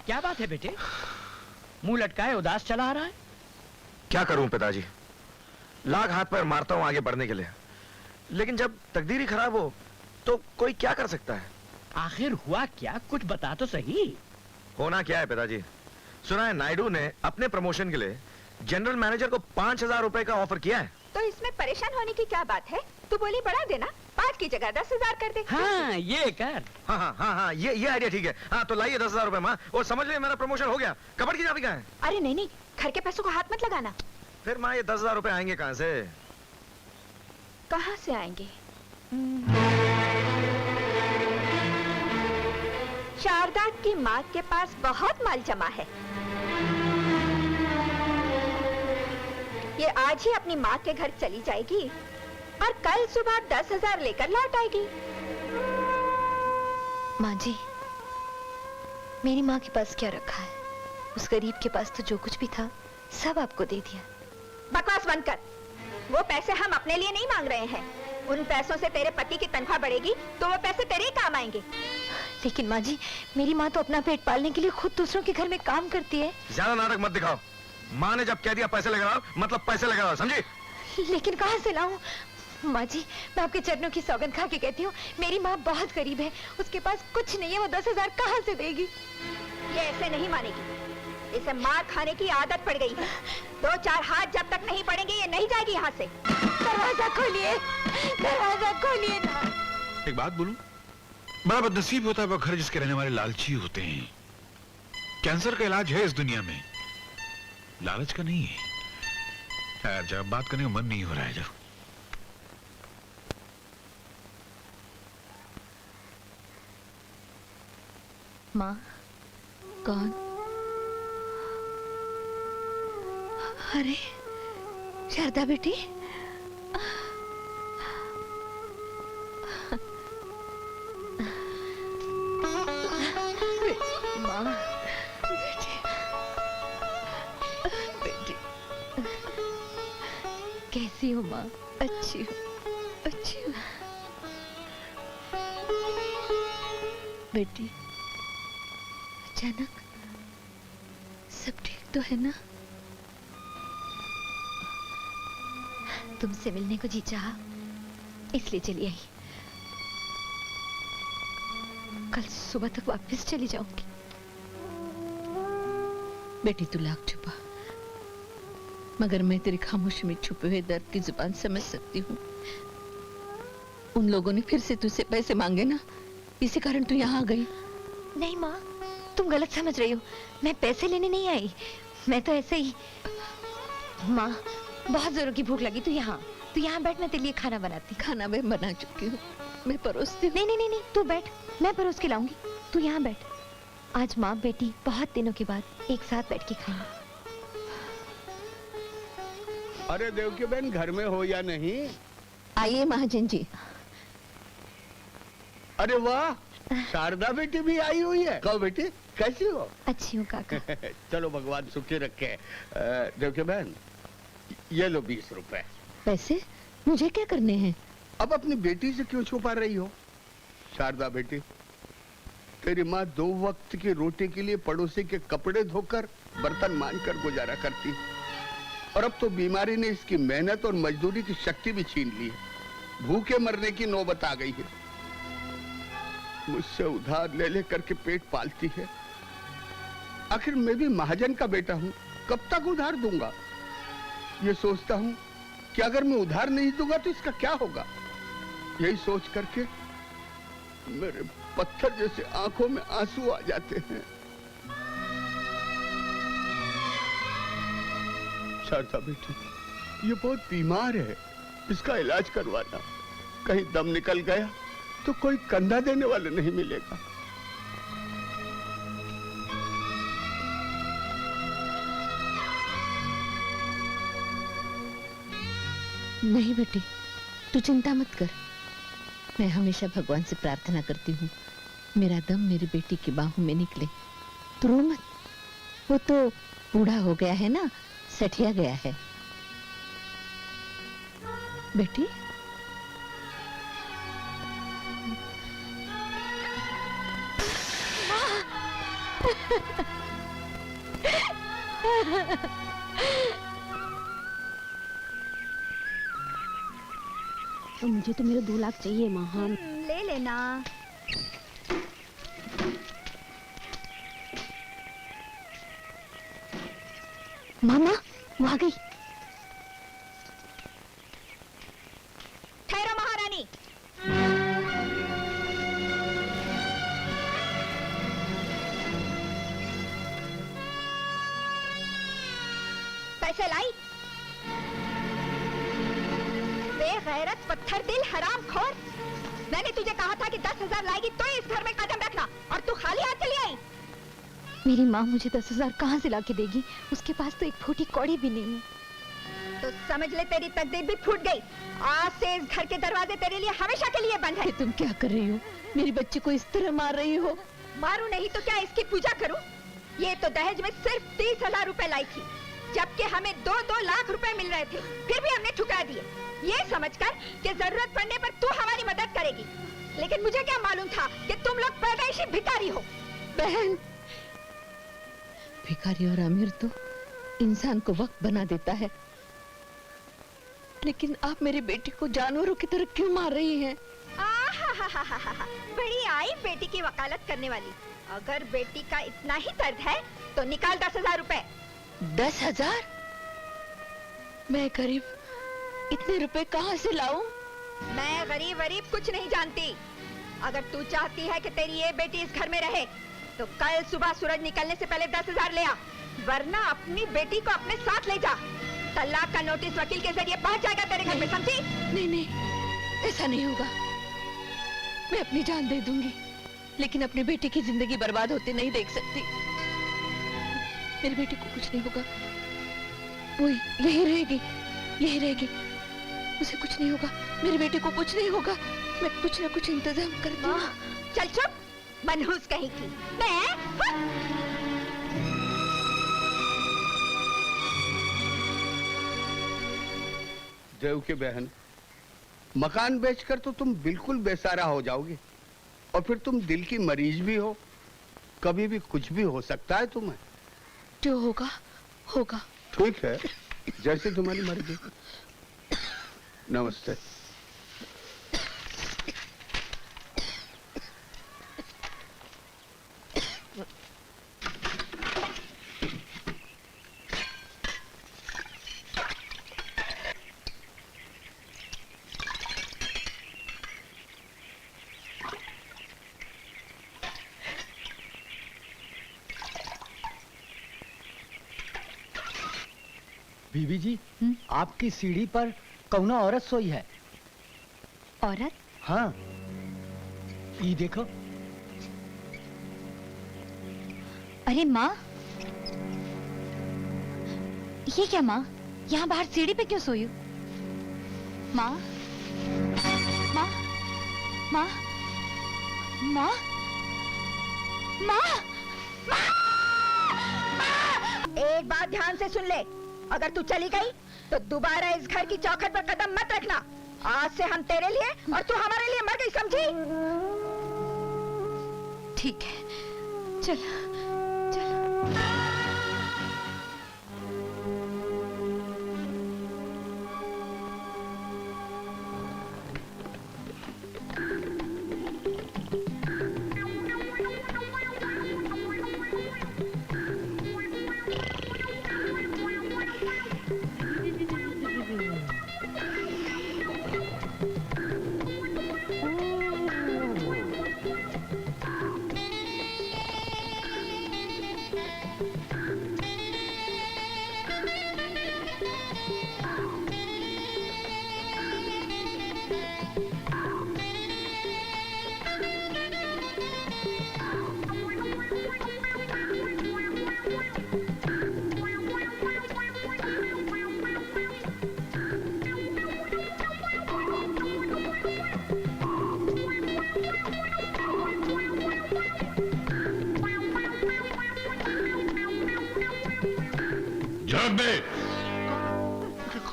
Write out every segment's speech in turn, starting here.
क्या बात है बेटे, मुंह लटकाए उदास चला आ रहा है? क्या करूं पिताजी, लाख हाथ पैर मारता हूं आगे बढ़ने के लिए, लेकिन जब तकदीर ही खराब हो तो कोई क्या कर सकता है? आखिर हुआ क्या, कुछ बता तो सही। होना क्या है पिताजी, सुना है नायडू ने अपने प्रमोशन के लिए जनरल मैनेजर को 5,000 रुपए का ऑफर किया है। तो इसमें परेशान होने की क्या बात है? तू बोली बढ़ा देना, 5 की जगह 10,000 कर दे। हाँ ये कर। हाँ, ये आइडिया ठीक है। हाँ तो लाइए 10,000 रुपए माँ, और समझ लिया मेरा प्रमोशन हो गया। कपड़ की चाबी कहाँ है? अरे नहीं, घर के पैसों को हाथ मत लगाना। फिर माँ ये 10,000 रुपए आएंगे कहाँ से? कहाँ से आएंगे? शारदा की माँ के पास बहुत माल जमा है। ये आज ही अपनी माँ के घर चली जाएगी और कल सुबह 10,000 लेकर लौट आएगी। माँ जी, मेरी माँ के पास क्या रखा है? उस गरीब के पास तो जो कुछ भी था सब आपको दे दिया। बकवास बंद कर। वो पैसे हम अपने लिए नहीं मांग रहे हैं। उन पैसों से तेरे पति की तनख्वाह बढ़ेगी तो वो पैसे तेरे ही काम आएंगे। लेकिन माँ जी, मेरी माँ तो अपना पेट पालने के लिए खुद दूसरों के घर में काम करती है। ज्यादा नाटक मत दिखाओ। माँ ने जब कह दिया पैसे लगाओ, मतलब पैसे लगाओ, समझी? लेकिन कहाँ से लाऊं? माँ जी, मैं आपके चरणों की सौगंध खा के कहती हूँ, मेरी माँ बहुत गरीब है, उसके पास कुछ नहीं है, वो 10,000 कहाँ से देगी? ये ऐसे नहीं मानेगी। इसे मार खाने की आदत पड़ गई है। 2-4 हाथ जब तक नहीं पड़ेंगे ये नहीं जाएगी यहाँ से। दरवाजा खोलिए, दरवाजा खोलिए ना। एक बात बोलूं, बड़ा बदनसीब होता है वो घर जिसके रहने वाले लालची होते हैं। कैंसर का इलाज है इस दुनिया में, लालच का नहीं है। यार जब बात करने का मन नहीं हो रहा है। जब माँ, कौन? अरे शारदा बेटी, माँ बेटी, कैसी हो माँ? अच्छी हूँ, अच्छी हूँ बेटी। अचानक सब ठीक तो है ना? तुमसे मिलने को जी चाहा, इसलिए चली आई। कल सुबह तक वापस चली जाऊंगी। बेटी तू लाख छुपा, मगर मैं तेरी खामोशी में छुपे हुए दर्द की जुबान समझ सकती हूँ। उन लोगों ने फिर से तुझसे पैसे मांगे ना, इसी कारण तू यहाँ आ गई। नहीं माँ, तुम गलत समझ रही हो। मैं पैसे लेने नहीं आई, मैं तो ऐसे ही। माँ, बहुत जोरों की भूख लगी, तू यहाँ बैठ, मैं तेरे लिए खाना बनाती। खाना मैं बना चुकी हूँ, मैं परोसती हूँ। नहीं, तू बैठ, मैं परोस के लाऊंगी। तू यहाँ बैठ। आज माँ बेटी बहुत दिनों के बाद एक साथ बैठ के खाएंगे। अरे देवकी बहन घर में हो या नहीं? आइए महाजन जी। अरे वाह, शारदा बेटी भी आई हुई है। कहो बेटी, कैसी हो? अच्छी हूँ काका। चलो भगवान सुखी रखे। देवकी बहन, ये लो 20 रुपए। पैसे मुझे क्या करने हैं? अब अपनी बेटी से क्यों छुपा रही हो? शारदा बेटी, तेरी माँ 2 वक्त की रोटी के लिए पड़ोसी के कपड़े धोकर बर्तन मांजकर गुजारा करती, और अब तो बीमारी ने इसकी मेहनत और मजदूरी की शक्ति भी छीन ली है। भूखे मरने की नौबत आ गई है। मुझसे उधार ले ले करके पेट पालती है। आखिर मैं भी महाजन का बेटा हूँ, कब तक उधार दूंगा? ये सोचता हूँ कि अगर मैं उधार नहीं दूंगा तो इसका क्या होगा। यही सोच करके मेरे पत्थर जैसे आंखों में आंसू आ जाते हैं। शारदा बेटी, ये बहुत बीमार है, इसका इलाज करवाना। कहीं दम निकल गया तो कोई कंधा देने वाला नहीं मिलेगा। नहीं बेटी, तू चिंता मत कर। मैं हमेशा भगवान से प्रार्थना करती हूँ मेरा दम मेरी बेटी की बाहों में निकले। तू रो मत, वो तो बूढ़ा हो गया है ना, सठिया गया है। बेटी तो मुझे तो मेरे 2 लाख चाहिए माँ। हाँ ले लेना। मामा वो आ गई। ठहरो महारानी। पैसे लाई? बेगैरत पत्थर दिल हराम खोर। मैंने तुझे कहा था कि 10,000 लाएगी तो इस घर में कदम रखना, और तू खाली हाथ चली आई। मेरी माँ मुझे 10,000 कहाँ से लाके देगी? उसके पास तो एक फूटी कौड़ी भी नहीं है। तो समझ ले तेरी तकदीर भी फूट गई। आज से इस घर के दरवाजे तेरे लिए हमेशा के लिए बंद है। ये तुम क्या कर रही हो? मेरी बच्ची को इस तरह मार रही हो? मारूं नहीं तो क्या इसकी पूजा करूं? ये तो दहेज में सिर्फ 30,000 रुपए लाई थी, जबकि हमें 2-2 लाख रुपए मिल रहे थे, फिर भी हमने ठुकरा दिए, ये समझकर कि जरूरत पड़ने पर तू हमारी मदद करेगी। लेकिन मुझे क्या मालूम था कि तुम लोग पैदाइशी भिखारी हो। बहन, भिखारी और अमीर तो इंसान को वक्त बना देता है, लेकिन आप मेरी बेटी को जानवरों की तरह क्यों मार रही हैं? आहाहाहाहा, बड़ी आई बेटी की वकालत करने वाली। अगर बेटी का इतना ही दर्द है तो निकाल 10,000 रुपए। 10,000? मैं गरीब, इतने रुपए कहाँ से लाऊं? मैं गरीब वरीब कुछ नहीं जानती। अगर तू चाहती है कि तेरी ये बेटी इस घर में रहे तो कल सुबह सूरज निकलने से पहले 10,000 ले आ, वरना अपनी बेटी को अपने साथ ले जा। तलाक का नोटिस वकील के जरिए पहुंच जाएगा तेरे घर में, समझी? नहीं नहीं, ऐसा नहीं होगा। मैं अपनी जान दे दूंगी, लेकिन अपनी बेटी की जिंदगी बर्बाद होते नहीं देख सकती। मेरी बेटी को कुछ नहीं होगा, वो यही रहेगी, यही रहेगी। उसे कुछ नहीं होगा, मेरी बेटी को कुछ नहीं होगा। मैं कुछ ना कुछ इंतजाम करती हूँ। चल चुप, मनहूस कहीं की। देव की बहन, मकान बेचकर तो तुम बिल्कुल बेसहारा हो जाओगी, और फिर तुम दिल की मरीज भी हो। कभी भी कुछ भी हो सकता है तुम्हें। जो होगा होगा। ठीक है, जैसे तुम्हारी मर्जी। नमस्ते। बीबी जी, आपकी सीढ़ी पर कौनो औरत सोई है। औरत? हाँ, ये देखो। अरे माँ, ये क्या माँ? यहाँ बाहर सीढ़ी पे क्यों सोई हो? माँ, माँ, माँ, माँ, माँ, एक बात ध्यान से सुन ले, अगर तू चली गई तो दोबारा इस घर की चौखट पर कदम मत रखना। आज से हम तेरे लिए और तू हमारे लिए मर गई, समझी? ठीक है, चल चल। जवाब दे।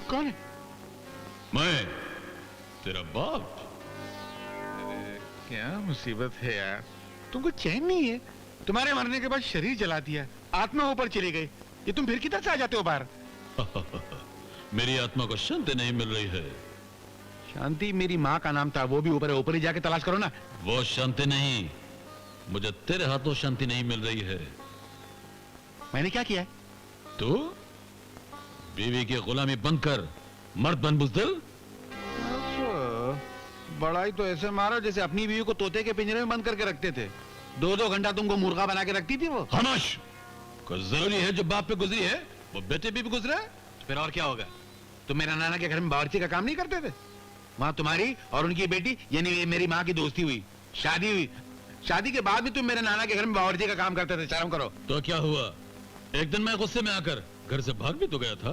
कौन है? मैं तेरा बाप। अरे क्या मुसीबत है यार, तुमको चैन नहीं है? तुम्हारे मरने के बाद शरीर जला दिया, आत्मा ऊपर चली गई, ये तुम फिर किधर से आ जाते हो बाहर? मेरी आत्मा को शांति नहीं मिल रही है। शांति मेरी माँ का नाम था, वो भी ऊपर है, ऊपर ही जाके तलाश करो ना। वो शांति नहीं, मुझे तेरे हाथों शांति नहीं मिल रही है। मैंने क्या किया है? तू बीवी की गुलामी बनकर मर्द बन बुज़दिल। बड़ा ही तो ऐसे मारा जैसे अपनी बीवी को तोते के पिंजरे में बंद करके रखते थे। 2-2 घंटा तुमको मुर्गा बना के रखती थी वो। खामोश। कुछ जरूरी है जो बाप पे गुजरी है वो बेटे पे भी गुजरा है। फिर और क्या होगा? तुम मेरा नाना के घर में बावर्ची का काम नहीं करते थे? वहां तुम्हारी और उनकी बेटी यानी मेरी माँ की दोस्ती हुई, शादी हुई। शादी के बाद भी तुम मेरे नाना के घर में बावर्ची का काम करते थे। शर्म करो। तो क्या हुआ, एक दिन मैं गुस्से में आकर घर से भाग भी तो गया था।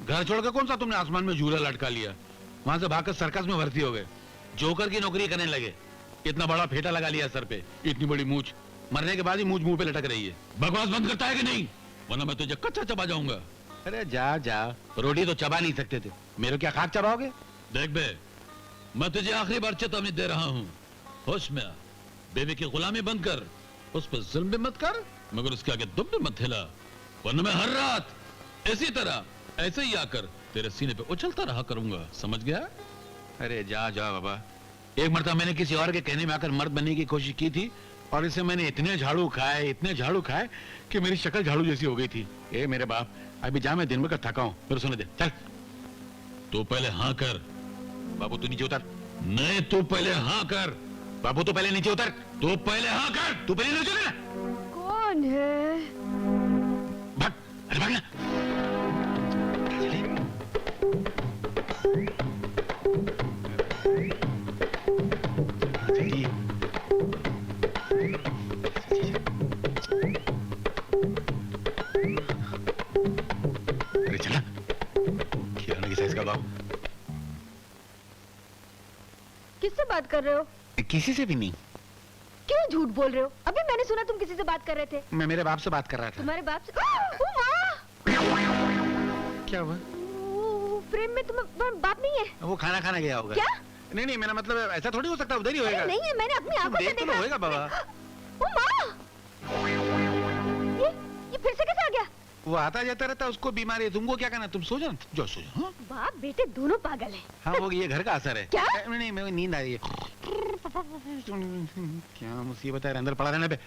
घर छोड़कर कौन सा तुमने आसमान में झूला लटका लिया? वहां से भागकर सर्कस में भर्ती हो गए, जोकर की नौकरी करने लगे। इतना बड़ा फेटा लगा लिया सर पे, इतनी बड़ी मूछ, मरने के बाद ही मूछ मुंह पे लटक रही है। बकवास बंद करता है कि नहीं, वरना मैं तुझे कच्चा चबा जाऊंगा। अरे जा जा, रोटी तो चबा नहीं सकते थे, मेरे क्या खाक चबाओगे? देख बे, मैं तुझे आखिरी बार चेतावनी दे रहा हूँ, होश में आ। बेबी की गुलामी बनकर उस पर जुल्म भी मत कर, मगर उसके आगे दुम भी मत हिला, वरना मैं हर रात इसी तरह ऐसे ही आकर तेरे सीने पे उछलता रहा करूंगा, समझ गया? अरे जा जा बाबा। एक मरतबा मैंने किसी और के कहने में आकर मर्द बनने की कोशिश की थी और इसे मैंने इतने झाड़ू खाए कि मेरी शक्ल झाड़ू जैसी हो गई थी। ए मेरे बाप, अभी जा, मैं दिन भर का थका हूं, मेरे सुने दे। चल तू पहले हाँ कर। बाबू तू नीचे उतर। नहीं, तू पहले हाँ कर। बाबू तू पहले नीचे उतर। तू पहले हाँ कर। तू पहले नीचे उतर। कौन है? भाग, अरे भाग ना। जल्दी। अरे चला, खिलौने की साइज का बाबू। किससे बात कर रहे हो? किसी से भी नहीं। क्यों झूठ बोल रहे हो? अभी मैंने सुना तुम किसी से बात कर रहे थे। मैं मेरे बाप से बात कर रहा था। तुम्हारे बाप से? ओ माँ! क्या हुआ? प्रेम में तुम्हारा बाप नहीं है? वो खाना खाने गया होगा। क्या? नहीं नहीं, मेरा मतलब ऐसा थोड़ी हो सकता, उधर ही होएगा। नहीं है, मैंने अपनी आंखों से देख तो देखा। होएगा बाबा। ओ माँ! ये फिर से कैसे आ गया? वो आता जाता रहता, उसको बीमारी है। तुमको क्या करना, तुम सो जाओ, जो सो जाओ। हाँ? बाप बेटे दोनों पागल हैं। हाँ, वो ये घर का असर है। क्या? नहीं, मैं नींद आ रही है। क्या मुसीबत है, अंदर पड़ा रहने पे।